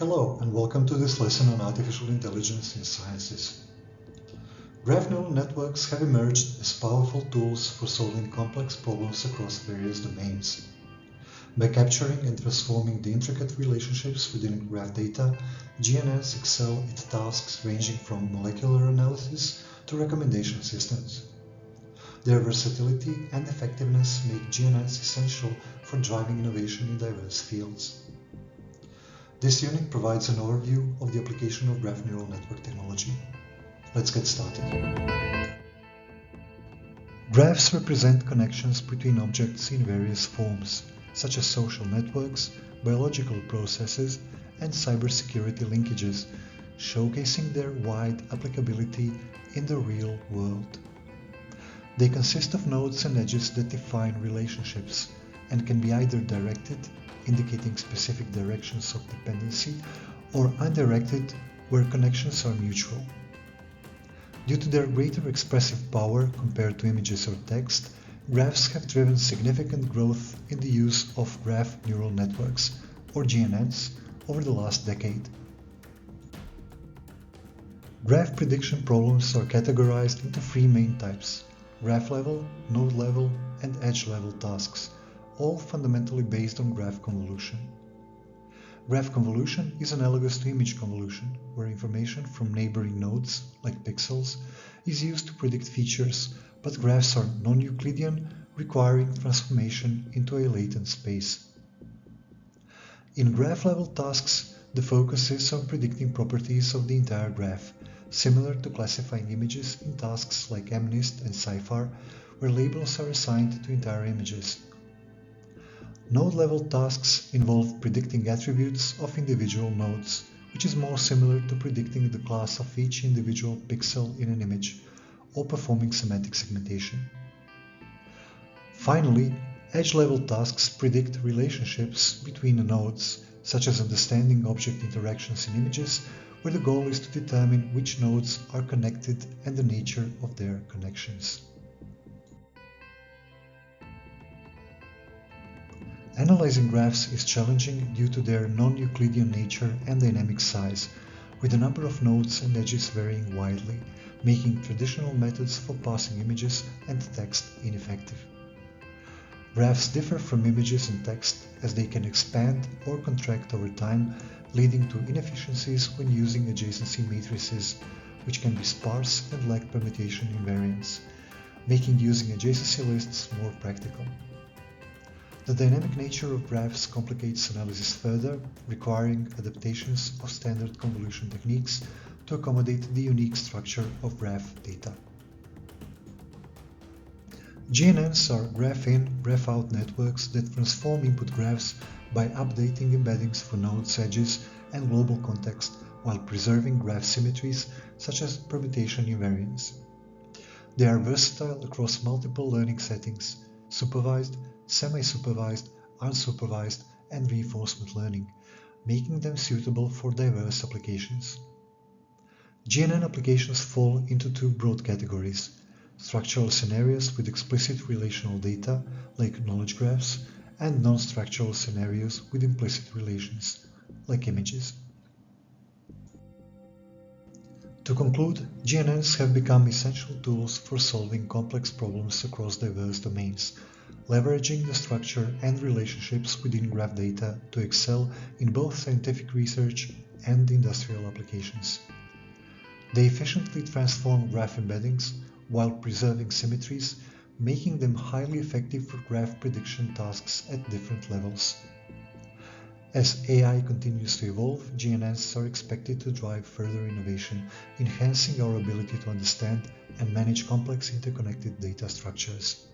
Hello and welcome to this lesson on artificial intelligence in sciences. Graph neural networks have emerged as powerful tools for solving complex problems across various domains. By capturing and transforming the intricate relationships within graph data, GNNs excel at tasks ranging from molecular analysis to recommendation systems. Their versatility and effectiveness make GNNs essential for driving innovation in diverse fields. This unit provides an overview of the application of graph neural network technology. Let's get started. Graphs represent connections between objects in various forms, such as social networks, biological processes, and cybersecurity linkages, showcasing their wide applicability in the real world. They consist of nodes and edges that define relationships and can be either directed, indicating specific directions of dependency, or undirected, where connections are mutual. Due to their greater expressive power compared to images or text, graphs have driven significant growth in the use of graph neural networks, or GNNs, over the last decade. Graph prediction problems are categorized into three main types: graph level, node level, and edge level tasks, all fundamentally based on graph convolution. Graph convolution is analogous to image convolution, where information from neighboring nodes, like pixels, is used to predict features, but graphs are non-Euclidean, requiring transformation into a latent space. In graph-level tasks, the focus is on predicting properties of the entire graph, similar to classifying images in tasks like MNIST and CIFAR, where labels are assigned to entire images. Node-level tasks involve predicting attributes of individual nodes, which is more similar to predicting the class of each individual pixel in an image, or performing semantic segmentation. Finally, edge-level tasks predict relationships between the nodes, such as understanding object interactions in images, where the goal is to determine which nodes are connected and the nature of their connections. Analyzing graphs is challenging due to their non-Euclidean nature and dynamic size, with the number of nodes and edges varying widely, making traditional methods for parsing images and text ineffective. Graphs differ from images and text as they can expand or contract over time, leading to inefficiencies when using adjacency matrices, which can be sparse and lack permutation invariance, making using adjacency lists more practical. The dynamic nature of graphs complicates analysis further, requiring adaptations of standard convolution techniques to accommodate the unique structure of graph data. GNNs are graph-in, graph-out networks that transform input graphs by updating embeddings for nodes, edges, and global context while preserving graph symmetries such as permutation invariance. They are versatile across multiple learning settings: supervised, semi-supervised, unsupervised, and reinforcement learning, making them suitable for diverse applications. GNN applications fall into two broad categories: structural scenarios with explicit relational data, like knowledge graphs, and non-structural scenarios with implicit relations, like images. To conclude, GNNs have become essential tools for solving complex problems across diverse domains, leveraging the structure and relationships within graph data to excel in both scientific research and industrial applications. They efficiently transform graph embeddings while preserving symmetries, making them highly effective for graph prediction tasks at different levels. As AI continues to evolve, GNNs are expected to drive further innovation, enhancing our ability to understand and manage complex interconnected data structures.